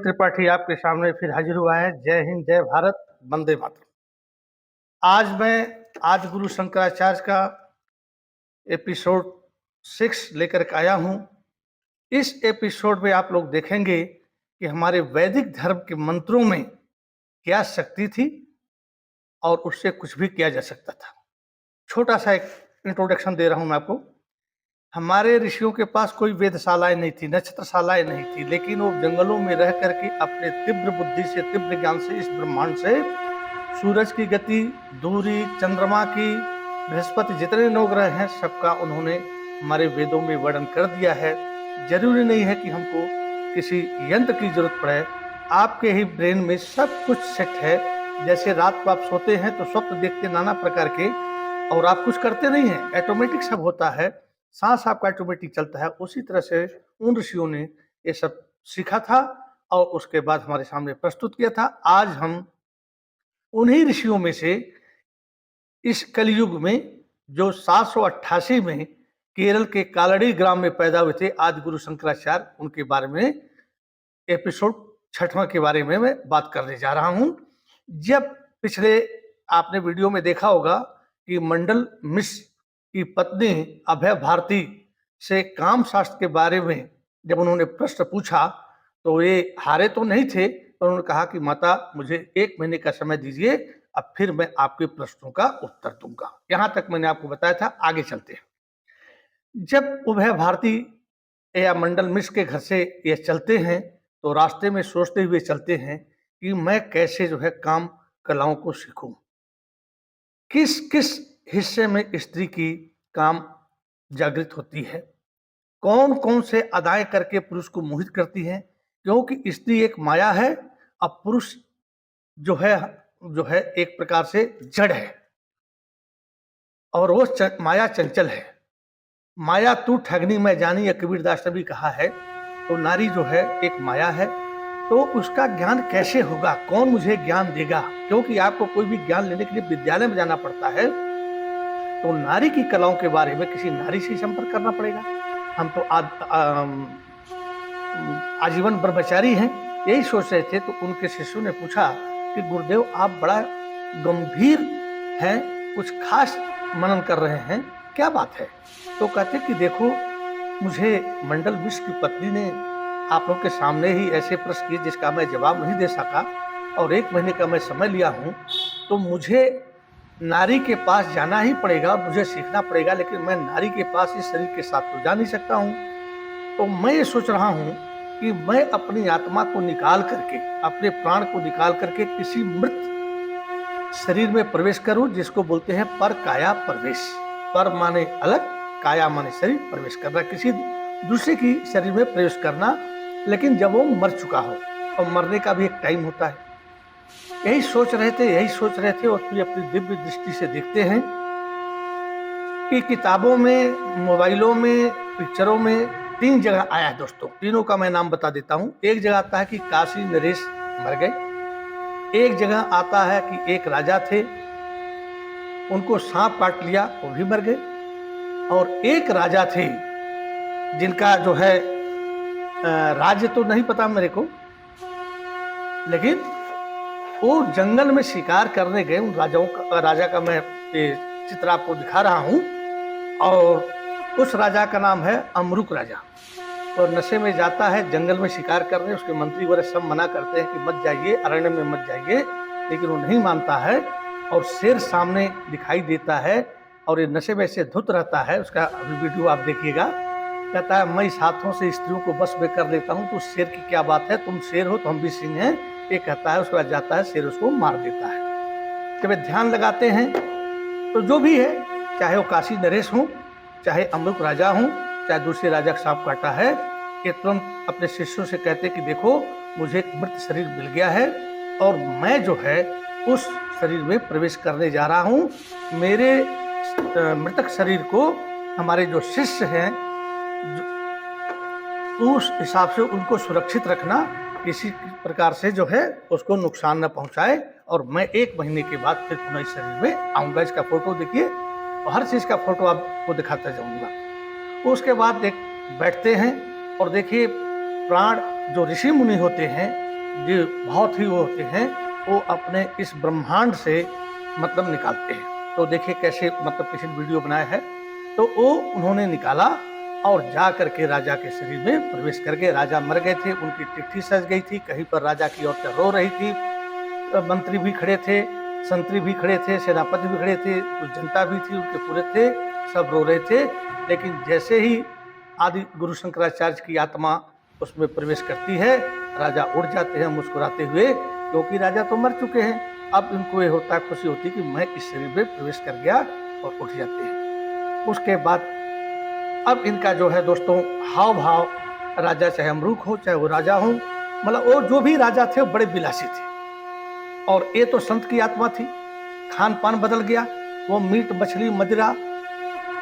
त्रिपाठी आपके सामने फिर हाजिर हुआ है। जय हिंद, जय भारत, वंदे मातरम। आज मैं आदिगुरु शंकराचार्य का एपिसोड 6 लेकर के आया हूँ। इस एपिसोड में आप लोग देखेंगे कि हमारे वैदिक धर्म के मंत्रों में क्या शक्ति थी और उससे कुछ भी किया जा सकता था। छोटा सा एक इंट्रोडक्शन दे रहा हूँ मैं आपको। हमारे ऋषियों के पास कोई वेदशालाएं नहीं थी, नक्षत्रशालाएं नहीं थी, लेकिन वो जंगलों में रह करके अपने तीव्र बुद्धि से, तीव्र ज्ञान से इस ब्रह्मांड से सूरज की गति, दूरी, चंद्रमा की, बृहस्पति, जितने नवग्रह हैं सबका उन्होंने हमारे वेदों में वर्णन कर दिया है। जरूरी नहीं है कि हमको किसी यंत्र की जरूरत पड़े, आपके ही ब्रेन में सब कुछ सेट है। जैसे रात को आप सोते हैं तो स्वप्न देखते नाना प्रकार के, और आप कुछ करते नहीं हैं, ऑटोमेटिक सब होता है, सांस आपका ऑटोमेटिक चलता है। उसी तरह से उन ऋषियों ने ये सब सीखा था और उसके बाद हमारे सामने प्रस्तुत किया था। आज हम उन्हीं ऋषियों में से इस कलयुग में जो 788 में केरल के कालड़ी ग्राम में पैदा हुए थे आदिगुरु शंकराचार्य, उनके बारे में एपिसोड 6वां के बारे में मैं बात करने जा रहा हूं। जब पिछले आपने वीडियो में देखा होगा कि मंडल मिश्र की पत्नी अभय भारती से काम शास्त्र के बारे में जब उन्होंने प्रश्न पूछा तो ये हारे तो नहीं थे, पर उन्होंने कहा कि माता मुझे 1 महीने का समय दीजिए, अब फिर मैं आपके प्रश्नों का उत्तर दूंगा। यहां तक मैंने आपको बताया था। आगे चलते हैं। जब अभय भारती या मंडल मिश्र के घर से ये चलते हैं तो रास्ते में सोचते हुए चलते हैं कि मैं कैसे जो है काम कलाओं को सीखूं, किस किस हिस्से में स्त्री की काम जागृत होती है, कौन कौन से अदाएं करके पुरुष को मोहित करती हैं, क्योंकि स्त्री एक माया है, अब पुरुष जो है एक प्रकार से जड़ है और वो माया चंचल है। माया तू ठगनी मैं जानी, या कबीरदास ने भी कहा है। तो नारी जो है एक माया है, तो उसका ज्ञान कैसे होगा, कौन मुझे ज्ञान देगा, क्योंकि आपको कोई भी ज्ञान लेने के लिए विद्यालय में जाना पड़ता है। तो नारी की कलाओं के बारे में किसी नारी से संपर्क करना पड़ेगा। हम तो आजीवन ब्रह्मचारी हैं, यही सोच रहे थे। तो उनके शिष्यों ने पूछा कि गुरुदेव आप बड़ा गंभीर हैं, कुछ खास मनन कर रहे हैं, क्या बात है? तो कहते कि देखो, मुझे मंडल मिश्र की पत्नी ने आप लोग के सामने ही ऐसे प्रश्न किए जिसका मैं जवाब नहीं दे सका, और 1 महीने का मैं समय लिया हूँ, तो मुझे नारी के पास जाना ही पड़ेगा, मुझे सीखना पड़ेगा। लेकिन मैं नारी के पास इस शरीर के साथ तो जा नहीं सकता हूँ। तो मैं ये सोच रहा हूँ कि मैं अपनी आत्मा को निकाल करके, अपने प्राण को निकाल करके किसी मृत शरीर में प्रवेश करूं, जिसको बोलते हैं पर काया प्रवेश। पर माने अलग, काया माने शरीर, प्रवेश करना, किसी दूसरे की शरीर में प्रवेश करना, लेकिन जब वो मर चुका हो, और मरने का भी एक टाइम होता है। यही सोच रहे थे और फिर अपनी दिव्य दृष्टि से देखते हैं कि किताबों में, मोबाइलों में, पिक्चरों में 3 जगह आया है दोस्तों। तीनों का मैं नाम बता देता हूँ। एक जगह आता है कि काशी नरेश मर गए। एक जगह आता है कि एक राजा थे, उनको सांप काट लिया, वो भी मर गए। और एक राजा थे जिनका जो है राज्य तो नहीं पता मेरे को, लेकिन वो जंगल में शिकार करने गए। उन राजा का मैं चित्र आपको दिखा रहा हूँ, और उस राजा का नाम है अमरुक राजा। और नशे में जाता है जंगल में शिकार करने, उसके मंत्री वगैरह सब मना करते हैं कि मत जाइए, अरण्य में मत जाइए, लेकिन वो नहीं मानता है। और शेर सामने दिखाई देता है और ये नशे में से धुत रहता है। उसका अभी वीडियो आप देखिएगा। कहता है मैं इस हाथों से स्त्रियों को बस में कर लेता हूँ। तो शेर की क्या बात है, तुम शेर हो तो हम भी सिंह हैं, ये कहता है। उसके बाद जाता है, शेर उसको मार देता है। जब ध्यान लगाते हैं तो जो भी है, चाहे वो काशी नरेश हो, चाहे अमरुक राजा हो, चाहे दूसरे राजा का सांप काटा है, ये तुरंत अपने शिष्यों से कहते कि देखो मुझे एक मृत शरीर मिल गया है और मैं जो है उस शरीर में प्रवेश करने जा रहा हूँ। मेरे मृतक शरीर को हमारे जो शिष्य हैं, उस हिसाब से उनको सुरक्षित रखना, किसी प्रकार से जो है उसको नुकसान न पहुंचाए, और मैं 1 महीने के बाद फिर पुनः इस शरीर में आऊँगा। इसका फोटो देखिए, और हर चीज़ का फोटो आपको दिखाता जाऊँगा। उसके बाद बैठते हैं और देखिए, प्राण जो ऋषि मुनि होते हैं जो बहुत ही वो होते हैं, वो अपने इस ब्रह्मांड से मतलब निकालते हैं। तो देखिए कैसे मतलब किसी ने वीडियो बनाया है, तो वो उन्होंने निकाला और जा करके राजा के शरीर में प्रवेश कर गए। राजा मर गए थे, उनकी चिट्ठी सज गई थी, कहीं पर राजा की औरतें रो रही थी, मंत्री भी खड़े थे, संतरी भी खड़े थे, सेनापति भी खड़े थे, कुछ जनता भी थी, उनके पूरे थे, सब रो रहे थे। लेकिन जैसे ही आदि गुरु शंकराचार्य की आत्मा उसमें प्रवेश करती है, राजा उड़ जाते हैं मुस्कुराते हुए, क्योंकि राजा तो मर चुके हैं। अब इनको ये होता है, खुशी होती कि मैं इस शरीर में प्रवेश कर गया, और उठ जाते हैं। उसके बाद अब इनका जो है दोस्तों हाव भाव, राजा चाहे अमरूक हो चाहे वो राजा हो, मतलब वो जो भी राजा थे वो बड़े विलासी थे। और ये तो संत की आत्मा थी, खान पान बदल गया, वो मीट मछली मदिरा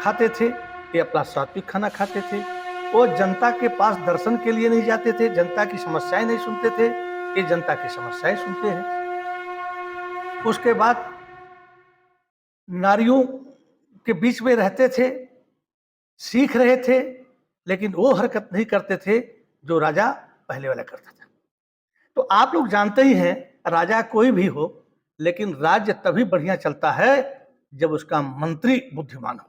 खाते थे, ये अपना सात्विक खाना खाते थे। वो जनता के पास दर्शन के लिए नहीं जाते थे, जनता की समस्याएं नहीं सुनते थे, ये जनता की समस्याएं सुनते हैं। उसके बाद नारियों के बीच में रहते थे, सीख रहे थे, लेकिन वो हरकत नहीं करते थे जो राजा पहले वाला करता था। तो आप लोग जानते ही हैं, राजा कोई भी हो, लेकिन राज्य तभी बढ़िया चलता है जब उसका मंत्री बुद्धिमान हो।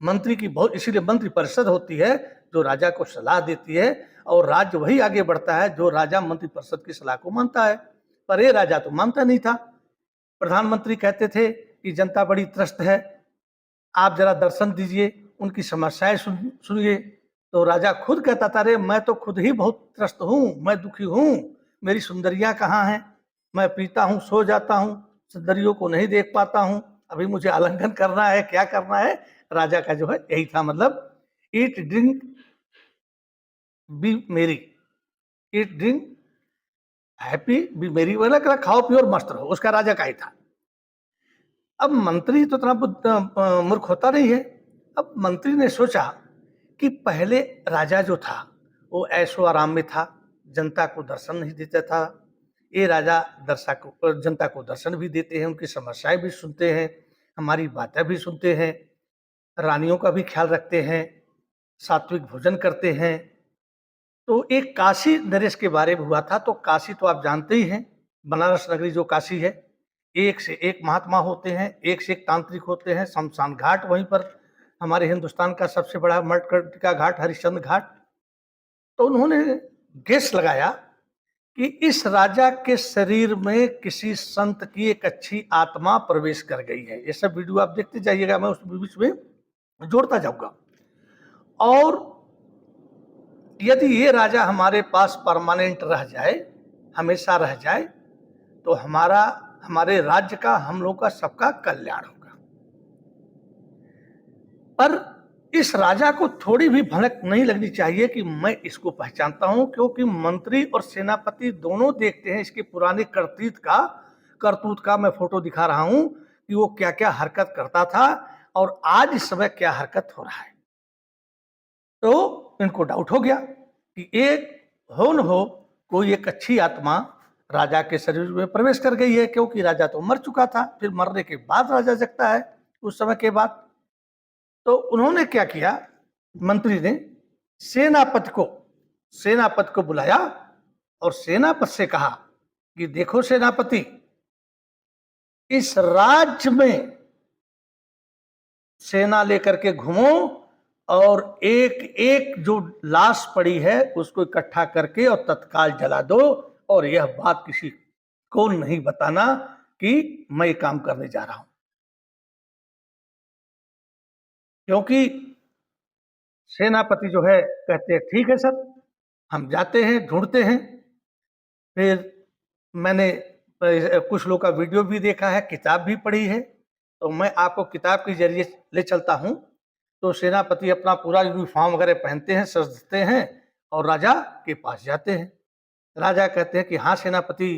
मंत्री की बहुत, इसीलिए मंत्री परिषद होती है जो राजा को सलाह देती है, और राज्य वही आगे बढ़ता है जो राजा मंत्री परिषद की सलाह को मानता है। पर ये राजा तो मानता नहीं था। प्रधानमंत्री कहते थे कि जनता बड़ी त्रस्त है, आप जरा दर्शन दीजिए, उनकी समस्याएं सुनिए। तो राजा खुद कहता था, अरे मैं तो खुद ही बहुत त्रस्त हूँ, मैं दुखी हूँ, मेरी सुंदरियां कहाँ हैं, मैं पीता हूँ, सो जाता हूँ, सुंदरियों को नहीं देख पाता हूँ, अभी मुझे आलिंगन करना है, क्या करना है। राजा का जो है यही था, मतलब ईट ड्रिंक बी मेरी, ईट ड्रिंक हैप्पी बी मेरी, वाला खाओ पियो और मस्त रहो, उसका राजा का ही था। अब मंत्री तो इतना मूर्ख होता नहीं है। अब मंत्री ने सोचा कि पहले राजा जो था वो ऐशो आराम में था, जनता को दर्शन नहीं देता था। ये राजा जनता को दर्शन भी देते हैं, उनकी समस्याएं भी सुनते हैं, हमारी बातें भी सुनते हैं, रानियों का भी ख्याल रखते हैं, सात्विक भोजन करते हैं। तो एक काशी नरेश के बारे में हुआ था। तो काशी तो आप जानते ही हैं, बनारस नगरी जो काशी है, एक से एक महात्मा होते हैं, एक से एक तांत्रिक होते हैं। शमशान घाट वहीं पर, हमारे हिंदुस्तान का सबसे बड़ा मर्कंटिका घाट हरिश्चंद्र घाट। तो उन्होंने गेस लगाया कि इस राजा के शरीर में किसी संत की एक अच्छी आत्मा प्रवेश कर गई है। ये सब वीडियो आप देखते जाइएगा, मैं उस बीच में जोड़ता जाऊंगा। और यदि ये राजा हमारे पास परमानेंट रह जाए, हमेशा रह जाए, तो हमारे राज्य का, हम लोग का, सबका कल्याण होगा। पर इस राजा को थोड़ी भी भनक नहीं लगनी चाहिए कि मैं इसको पहचानता हूं, क्योंकि मंत्री और सेनापति दोनों देखते हैं इसके पुराने करतूत का मैं फोटो दिखा रहा हूं कि वो क्या क्या हरकत करता था और आज इस समय क्या हरकत हो रहा है। तो इनको डाउट हो गया कि एक हो न हो कोई एक अच्छी आत्मा राजा के शरीर में प्रवेश कर गई है, क्योंकि राजा तो मर चुका था, फिर मरने के बाद राजा जगता है उस समय के बाद। तो उन्होंने क्या किया, मंत्री ने सेनापति को बुलाया और सेनापति से कहा कि देखो सेनापति, इस राज्य में सेना लेकर के घूमो और एक एक जो लाश पड़ी है उसको इकट्ठा करके और तत्काल जला दो, और यह बात किसी को नहीं बताना कि मैं काम करने जा रहा हूं। क्योंकि सेनापति जो है कहते हैं ठीक है सर, हम जाते हैं, ढूंढते हैं। फिर मैंने कुछ लोग का वीडियो भी देखा है, किताब भी पढ़ी है, तो मैं आपको किताब के जरिए ले चलता हूं। तो सेनापति अपना पूरा यूनिफॉर्म वगैरह पहनते हैं, सजते हैं और राजा के पास जाते हैं। राजा कहते हैं कि हाँ सेनापति,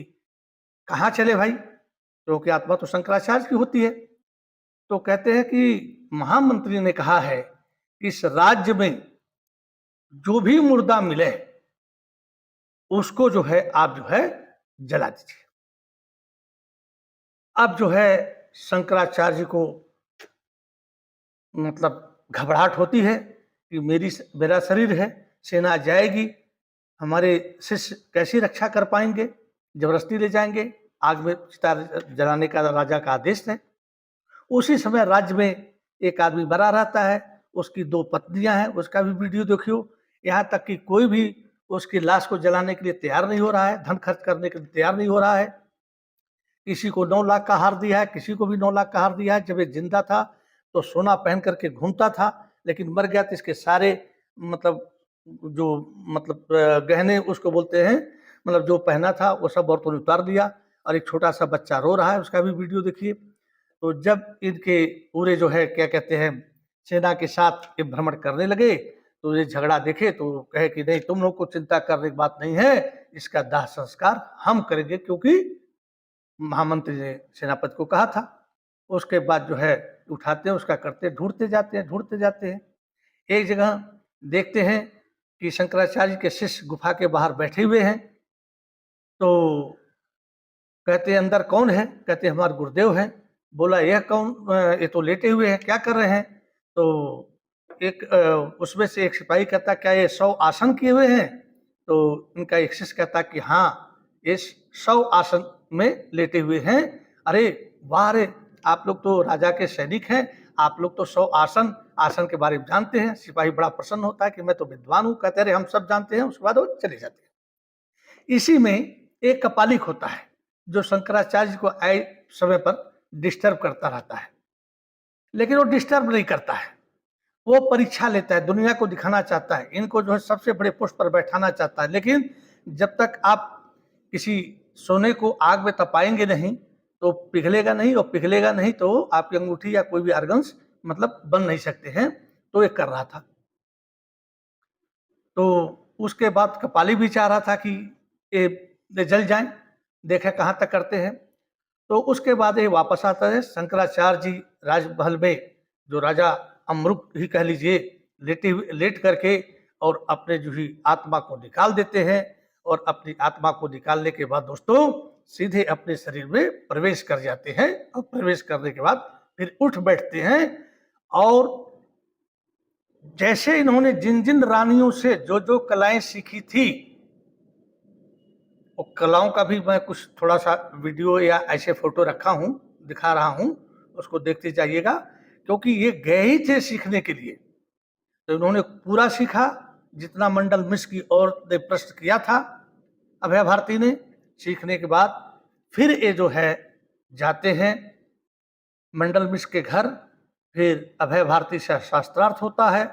कहाँ चले भाई, क्योंकि आत्मा तो शंकराचार्य की होती है। तो कहते हैं कि महामंत्री ने कहा है कि इस राज्य में जो भी मुर्दा मिले उसको जो है आप जो है जला दीजिए। अब जो है शंकराचार्य जी को मतलब घबराहट होती है कि मेरा शरीर है, सेना जाएगी, हमारे शिष्य कैसी रक्षा कर पाएंगे? जबरदस्ती ले जाएंगे, आग में चिता जलाने का राजा का आदेश है। उसी समय राज्य में एक आदमी मरा रहता है, उसकी 2 पत्नियां हैं, उसका भी वीडियो देखियो। यहाँ तक कि कोई भी उसकी लाश को जलाने के लिए तैयार नहीं हो रहा है, धन खर्च करने के लिए तैयार नहीं हो रहा है। किसी को 9 लाख का हार दिया है, किसी को भी 9 लाख का हार दिया है। जब ये जिंदा था तो सोना पहन करके घूमता था, लेकिन मर गया तो इसके सारे मतलब जो मतलब गहने उसको बोलते हैं, मतलब जो पहना था वो सब औरतों ने उतार दिया, और एक छोटा सा बच्चा रो रहा है, उसका भी वीडियो देखिए। तो जब इनके पूरे जो है क्या कहते हैं सेना के साथ ये भ्रमण करने लगे, तो ये झगड़ा देखे तो कहे कि नहीं, तुम लोग को चिंता करने की बात नहीं है, इसका दाह संस्कार हम करेंगे, क्योंकि महामंत्री ने सेनापति को कहा था। उसके बाद जो है उठाते हैं, उसका करते, ढूंढते जाते हैं। एक जगह देखते हैं कि शंकराचार्य के शिष्य गुफा के बाहर बैठे हुए हैं। तो कहते हैं अंदर कौन है? कहते हैं हमारे गुरुदेव हैं। बोला यह कौन? ये तो लेटे हुए हैं, क्या कर रहे हैं? तो एक उसमें से एक सिपाही कहता क्या ये 100 आसन किए हुए हैं? तो इनका एक शिष्य कहता कि हाँ, ये 100 आसन में लेटे हुए हैं। अरे वाह रे, आप लोग तो राजा के सैनिक हैं, आप लोग तो 100 आसन के बारे में जानते हैं। सिपाही बड़ा प्रसन्न होता है कि मैं तो विद्वान हूँ। कहते अरे हम सब जानते हैं। उसके बाद वो चले जाते हैं। इसी में एक कपालिक होता है जो शंकराचार्य को आए समय पर डिस्टर्ब करता रहता है, लेकिन वो डिस्टर्ब नहीं करता है, वो परीक्षा लेता है, दुनिया को दिखाना चाहता है, इनको जो है सबसे बड़े पोस्ट पर बैठाना चाहता है। लेकिन जब तक आप किसी सोने को आग में तपाएंगे नहीं तो पिघलेगा नहीं, और पिघलेगा नहीं तो आपकी अंगूठी या कोई भी आर्गन्स मतलब बन नहीं सकते हैं। तो ये कर रहा था। तो उसके बाद कपाली भी चाह रहा था कि ये जल जाएं, देखें कहाँ तक करते हैं। तो उसके बाद ये वापस आता है। शंकराचार्य जी राजमहल में जो राजा अमरुक ही कह लीजिए लेट करके और अपने जो ही आत्मा को निकाल देते हैं, और अपनी आत्मा को निकालने के बाद दोस्तों सीधे अपने शरीर में प्रवेश कर जाते हैं, और प्रवेश करने के बाद फिर उठ बैठते हैं। और जैसे इन्होंने जिन जिन रानियों से जो जो कलाएं सीखी थी, वो कलाओं का भी मैं कुछ थोड़ा सा वीडियो या ऐसे फोटो रखा हूं, दिखा रहा हूं, उसको देखते जाइएगा। क्योंकि ये गए ही थे सीखने के लिए, तो इन्होंने पूरा सीखा जितना मंडल मिश्र की औरत ने प्रश्न किया था अभय भारती ने। सीखने के बाद फिर ये जो है जाते हैं मंडल मिश्र के घर। फिर अभय भारती से शास्त्रार्थ होता है।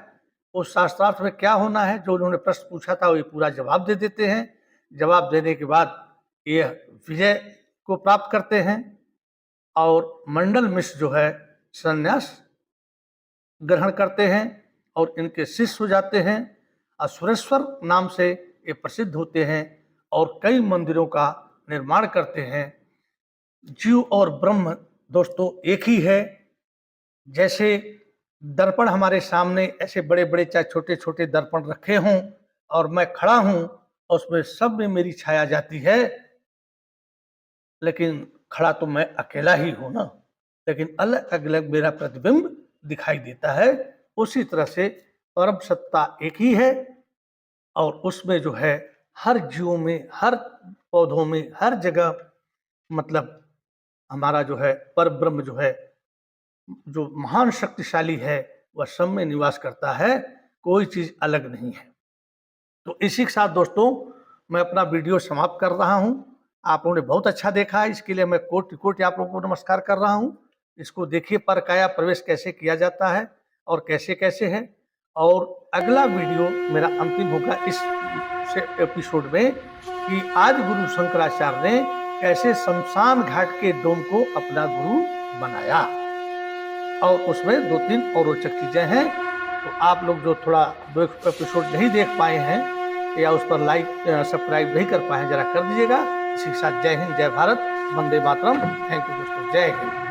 उस शास्त्रार्थ में क्या होना है, जो उन्होंने प्रश्न पूछा था वो पूरा जवाब दे देते हैं। जवाब देने के बाद ये विजय को प्राप्त करते हैं, और मंडल मिश्र जो है संन्यास ग्रहण करते हैं और इनके शिष्य हो जाते हैं। असुरेश्वर नाम से ये प्रसिद्ध होते हैं और कई मंदिरों का निर्माण करते हैं। जीव और ब्रह्म दोस्तों एक ही है। जैसे दर्पण हमारे सामने ऐसे बड़े बड़े चाहे छोटे छोटे दर्पण रखे हों, और मैं खड़ा हूं और उसमें सब में मेरी छाया जाती है, लेकिन खड़ा तो मैं अकेला ही हूं ना, लेकिन अलग अलग मेरा प्रतिबिंब दिखाई देता है। उसी तरह से परम सत्ता एक ही है, और उसमें जो है हर जीवों में, हर पौधों में, हर जगह मतलब हमारा जो है पर ब्रह्म जो है, जो महान शक्तिशाली है, वह सब में निवास करता है, कोई चीज अलग नहीं है। तो इसी के साथ दोस्तों मैं अपना वीडियो समाप्त कर रहा हूं। आप लोगों ने बहुत अच्छा देखा है, इसके लिए मैं कोटि कोटि आप लोगों को नमस्कार कर रहा हूं। इसको देखिए परकाया प्रवेश कैसे किया जाता है और कैसे कैसे है। और अगला वीडियो मेरा अंतिम होगा इस एपिसोड में कि आज गुरु शंकराचार्य ने कैसे शमशान घाट के डोम को अपना गुरु बनाया, और उसमें 2-3 और रोचक चीजें हैं। तो आप लोग जो थोड़ा 2 एपिसोड नहीं देख पाए हैं या उस पर लाइक सब्सक्राइब नहीं कर पाए हैं, जरा कर दीजिएगा। इसी के साथ जय हिंद, जय भारत, वंदे मातरम। थैंक यू दोस्तों, जय हिंद।